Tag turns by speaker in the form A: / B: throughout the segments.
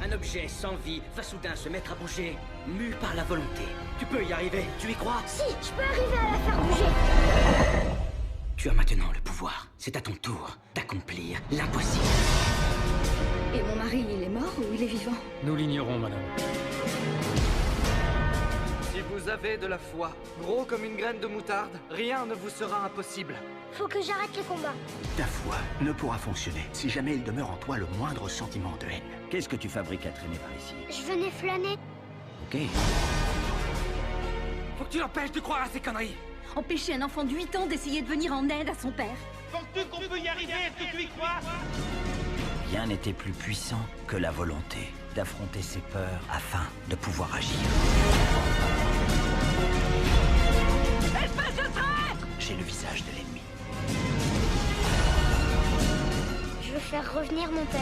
A: Un objet sans vie va soudain se mettre à bouger, mu par la volonté. Tu peux y arriver, tu y crois?
B: Si, je peux arriver à la faire bouger.
A: Tu as maintenant le pouvoir. C'est à ton tour d'accomplir l'impossible.
B: Et mon mari, il est mort ou il est vivant?
C: Nous l'ignorons, madame.
D: Si vous avez de la foi, gros comme une graine de moutarde, rien ne vous sera impossible.
B: Faut que j'arrête les combats.
E: Ta foi ne pourra fonctionner si jamais il demeure en toi le moindre sentiment de haine.
F: Qu'est-ce que tu fabriques à traîner par ici?
B: Je venais flâner.
F: Ok.
D: Faut que tu l'empêches de croire à ces conneries.
G: Empêcher un enfant de 8 ans d'essayer de venir en aide à son père.
H: Penses-tu qu'on peut y arriver? Est-ce que tu y crois?
F: Rien n'était plus puissant que la volonté d'affronter ses peurs afin de pouvoir agir.
G: Espèce de traître!
F: J'ai le visage de l'ennemi.
B: Je veux faire revenir mon père.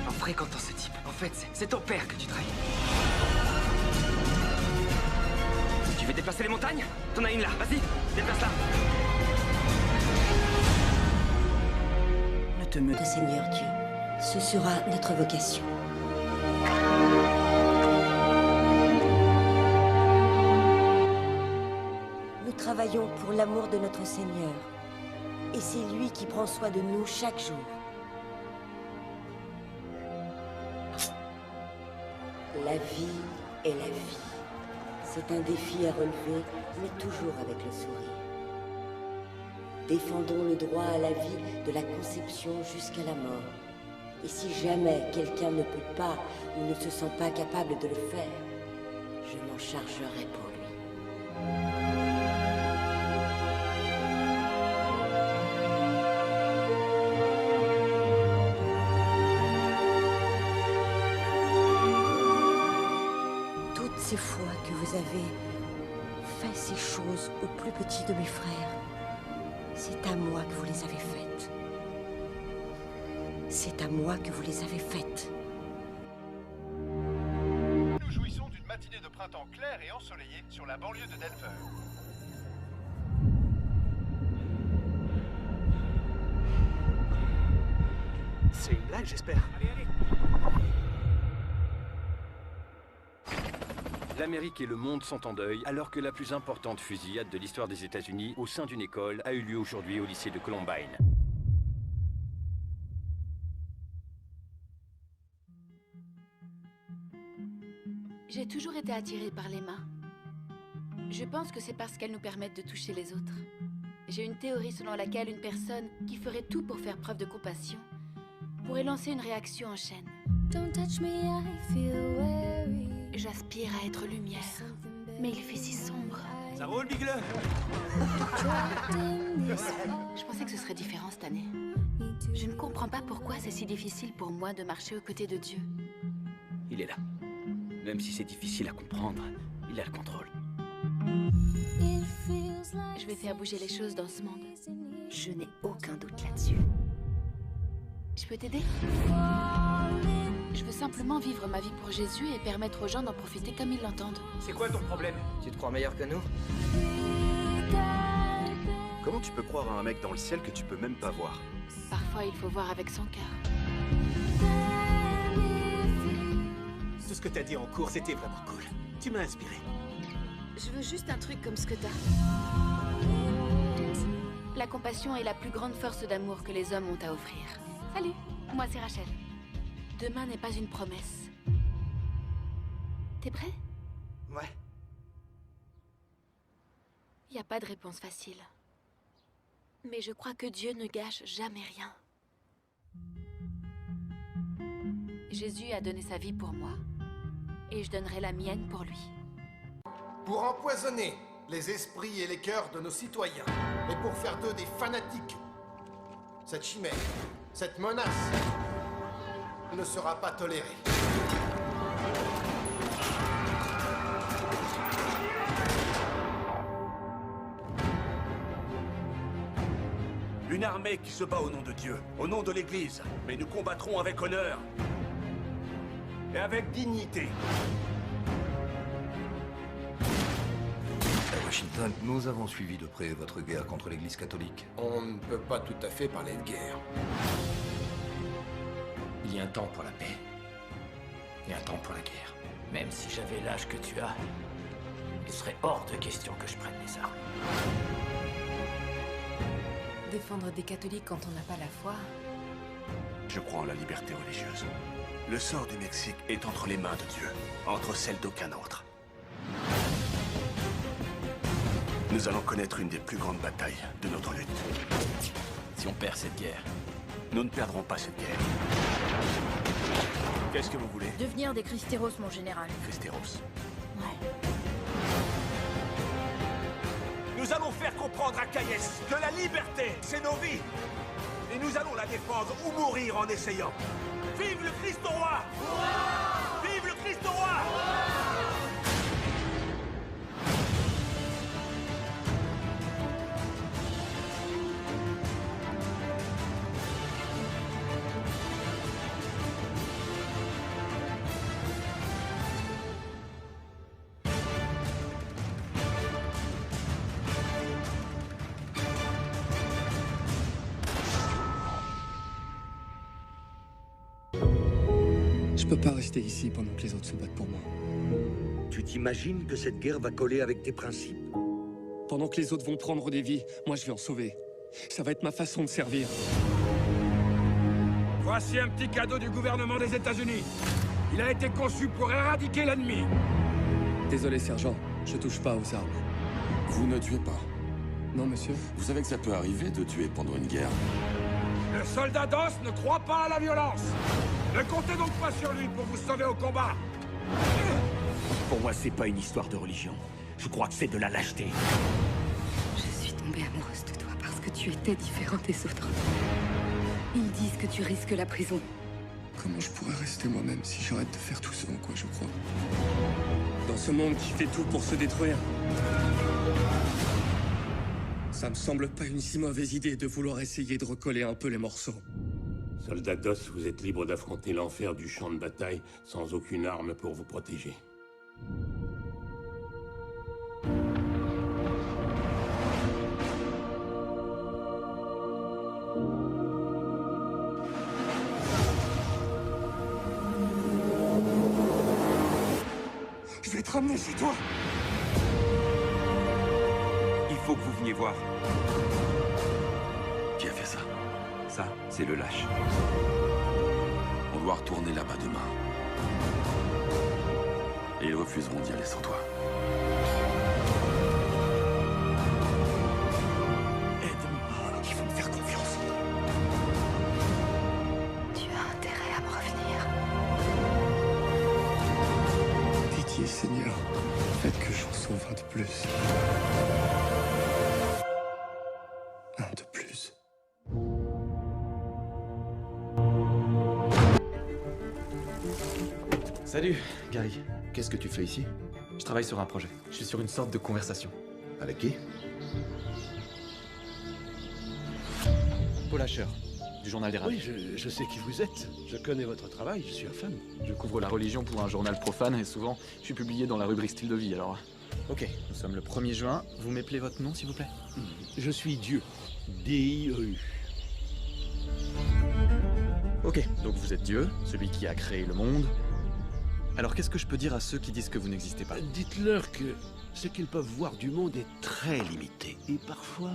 D: En fréquentant ce type, en fait, c'est ton père que tu trahis. Tu veux déplacer les montagnes? T'en as une là, vas-y, déplace-la.
F: Ne te me...
I: Seigneur Dieu, ce sera notre vocation. Nous travaillons pour l'amour de notre Seigneur. Et c'est lui qui prend soin de nous chaque jour. La vie est la vie. C'est un défi à relever, mais toujours avec le sourire. Défendons le droit à la vie de la conception jusqu'à la mort. Et si jamais quelqu'un ne peut pas ou ne se sent pas capable de le faire, je m'en chargerai pour lui. Toutes ces fois que vous avez fait ces choses au plus petit de mes frères, c'est à moi que vous les avez faites. C'est à moi que vous les avez faites.
J: Nous jouissons d'une matinée de printemps claire et ensoleillée sur la banlieue de Denver.
E: C'est une blague, j'espère.
K: L'Amérique et le monde sont en deuil alors que la plus importante fusillade de l'histoire des États-Unis au sein d'une école a eu lieu aujourd'hui au lycée de Columbine.
G: J'ai toujours été attirée par les mains. Je pense que c'est parce qu'elles nous permettent de toucher les autres. J'ai une théorie selon laquelle une personne qui ferait tout pour faire preuve de compassion pourrait lancer une réaction en chaîne. J'aspire à être lumière, mais il fait si sombre.
E: Ça roule, Bigle?
G: Je pensais que ce serait différent cette année. Je ne comprends pas pourquoi c'est si difficile pour moi de marcher aux côtés de Dieu.
A: Il est là. Même si c'est difficile à comprendre, il a le contrôle.
G: Je vais faire bouger les choses dans ce monde. Je n'ai aucun doute là-dessus. Je peux t'aider? Je veux simplement vivre ma vie pour Jésus et permettre aux gens d'en profiter comme ils l'entendent.
D: C'est quoi ton problème? Tu te crois meilleur que nous?
J: Comment tu peux croire à un mec dans le ciel que tu peux même pas voir?
G: Parfois, il faut voir avec son cœur.
E: Tout ce que t'as dit en cours, c'était vraiment cool. Tu m'as inspiré.
G: Je veux juste un truc comme ce que t'as. La compassion est la plus grande force d'amour que les hommes ont à offrir. Salut, moi c'est Rachel. Demain n'est pas une promesse. T'es prêt?
D: Ouais.
G: Y a pas de réponse facile. Mais je crois que Dieu ne gâche jamais rien. Jésus a donné sa vie pour moi. Et je donnerai la mienne pour lui.
J: Pour empoisonner les esprits et les cœurs de nos citoyens, et pour faire d'eux des fanatiques, cette chimère, cette menace, ne sera pas tolérée.
E: Une armée qui se bat au nom de Dieu, au nom de l'Église. Mais nous combattrons avec honneur. Et avec dignité.
L: À Washington, nous avons suivi de près votre guerre contre l'Église catholique.
J: On ne peut pas tout à fait parler de guerre.
A: Il y a un temps pour la paix
C: et un temps pour la guerre. Même si j'avais l'âge que tu as, il serait hors de question que je prenne les armes.
G: Défendre des catholiques quand on n'a pas la foi...
E: Je crois en la liberté religieuse. Le sort du Mexique est entre les mains de Dieu, entre celles d'aucun autre. Nous allons connaître une des plus grandes batailles de notre lutte.
C: Si on perd cette guerre,
E: nous ne perdrons pas cette guerre. Qu'est-ce que vous voulez?
B: Devenir des Cristeros, mon général.
E: Cristeros.
B: Ouais.
E: Nous allons faire comprendre à Caïs que la liberté, c'est nos vies. Et nous allons la défendre ou mourir en essayant. Vive le Christ au roi! Vive le Christ au roi!
M: Je peux pas rester ici pendant que les autres se battent pour moi.
N: Tu t'imagines que cette guerre va coller avec tes principes?
M: Pendant que les autres vont prendre des vies, moi je vais en sauver. Ça va être ma façon de servir.
O: Voici un petit cadeau du gouvernement des États-Unis. Il a été conçu pour éradiquer l'ennemi.
M: Désolé, sergent, je touche pas aux armes.
P: Vous ne tuez pas.
M: Non, monsieur.
P: Vous savez que ça peut arriver de tuer pendant une guerre.
O: Le soldat d'os ne croit pas à la violence. Ne comptez donc pas sur lui pour vous sauver au combat.
N: Pour moi, c'est pas une histoire de religion. Je crois que c'est de la lâcheté.
B: Je suis tombée amoureuse de toi parce que tu étais différent des autres. Ils disent que tu risques la prison.
M: Comment je pourrais rester moi-même si j'arrête de faire tout ce en quoi je crois? Dans ce monde qui fait tout pour se détruire. Ça me semble pas une si mauvaise idée de vouloir essayer de recoller un peu les morceaux.
Q: Soldat d'os, vous êtes libre d'affronter l'enfer du champ de bataille sans aucune arme pour vous protéger.
M: Je vais te ramener chez toi.
R: Il faut que vous veniez voir. Qui a fait ça? Ça, c'est le lâche.
P: On doit retourner là-bas demain. Et ils refuseront d'y aller sans toi.
M: Aide-moi, il faut me faire confiance.
B: Tu as intérêt à me revenir.
M: Pitié, Seigneur. Faites que j'en sauve un de plus. Un de plus.
S: Salut, Gary. Qu'est-ce que tu fais ici? Je travaille sur un projet. Je suis sur une sorte de conversation. Avec qui? Paul Asher, du journal des radios.
T: Oui, je sais qui vous êtes. Je connais votre travail, je suis un fan.
S: Je couvre la religion pour un journal profane et souvent, je suis publié dans la rubrique style de vie, alors... Ok, nous sommes le 1er juin. Vous m'appelez votre nom, s'il vous plaît?
T: Je suis Dieu. D-I-E-U.
S: Ok, donc vous êtes Dieu, celui qui a créé le monde. Alors qu'est-ce que je peux dire à ceux qui disent que vous n'existez pas?
T: Dites-leur que ce qu'ils peuvent voir du monde est très limité. Et parfois,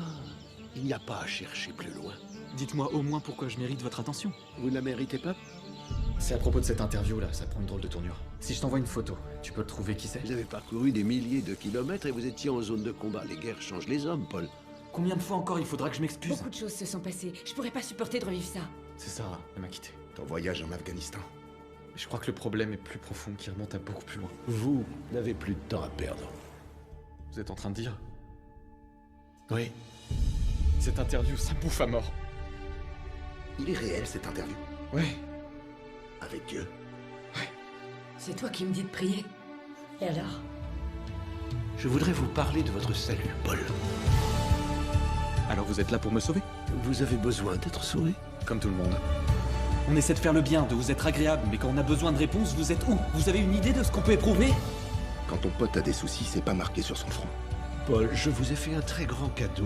T: il n'y a pas à chercher plus loin.
S: Dites-moi au moins pourquoi je mérite votre attention.
T: Vous ne la méritez pas?
S: C'est à propos de cette interview-là, ça prend une drôle de tournure. Si je t'envoie une photo, tu peux le trouver qui c'est?
T: Vous avez parcouru des milliers de kilomètres et vous étiez en zone de combat. Les guerres changent les hommes, Paul.
S: Combien de fois encore il faudra que je m'excuse?
U: Beaucoup de choses se sont passées. Je pourrais pas supporter de revivre ça.
S: C'est Sarah, elle m'a quitté.
T: Ton voyage en Afghanistan.
S: Je crois que le problème est plus profond, qui remonte à beaucoup plus loin.
T: Vous n'avez plus de temps à perdre.
S: Vous êtes en train de dire?
T: Oui.
S: Cette interview, ça bouffe à mort.
T: Il est réel, cette interview?
S: Ouais.
T: Avec Dieu?
S: Ouais.
U: C'est toi qui me dis de prier. Et alors?
T: Je voudrais vous parler de votre salut, Paul.
S: Alors vous êtes là pour me sauver?
T: Vous avez besoin d'être sauvé?
S: Comme tout le monde. On essaie de faire le bien, de vous être agréable, mais quand on a besoin de réponses, vous êtes où? Vous avez une idée de ce qu'on peut éprouver?
T: Quand ton pote a des soucis, c'est pas marqué sur son front. Paul, je vous ai fait un très grand cadeau.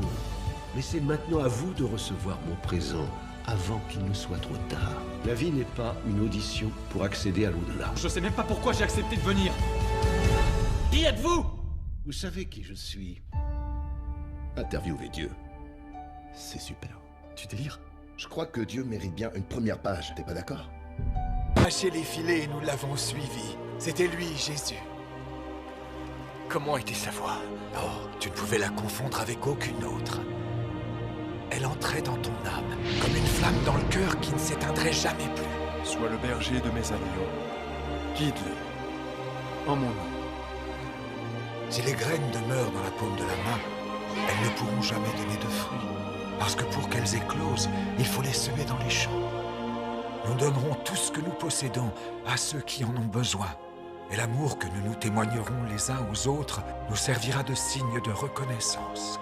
T: Mais c'est maintenant à vous de recevoir mon présent. avant qu'il ne soit trop tard. La vie n'est pas une audition pour accéder à l'au-delà.
S: Je sais même pas pourquoi j'ai accepté de venir. Qui êtes-vous?
T: Vous savez qui je suis. Interviewer Dieu. C'est super.
S: Tu délires?
H: Je crois que Dieu mérite bien une première page, t'es pas d'accord?
V: Lâchez les filets et nous l'avons suivi. C'était lui, Jésus. Comment était sa voix? Oh, tu ne pouvais la confondre avec aucune autre. Elle entrait dans ton âme, comme une flamme dans le cœur qui ne s'éteindrait jamais plus.
W: Sois le berger de mes agneaux. Guide-les. En mon nom.
V: Si les graines demeurent dans la paume de la main, elles ne pourront jamais donner de fruits. Parce que pour qu'elles éclosent, il faut les semer dans les champs. Nous donnerons tout ce que nous possédons à ceux qui en ont besoin. Et l'amour que nous nous témoignerons les uns aux autres nous servira de signe de reconnaissance.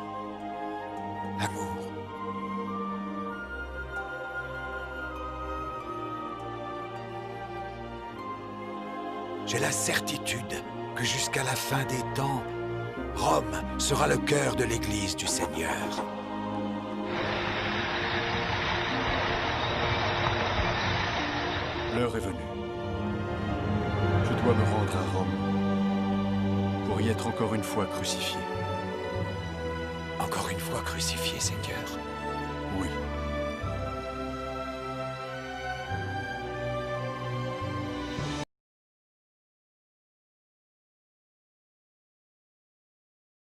V: L'amour. J'ai la certitude que jusqu'à la fin des temps, Rome sera le cœur de l'Église du Seigneur.
W: L'heure est venue. Je dois me rendre à Rome pour y être encore une fois crucifié.
V: Encore une fois crucifié, Seigneur?
W: Oui.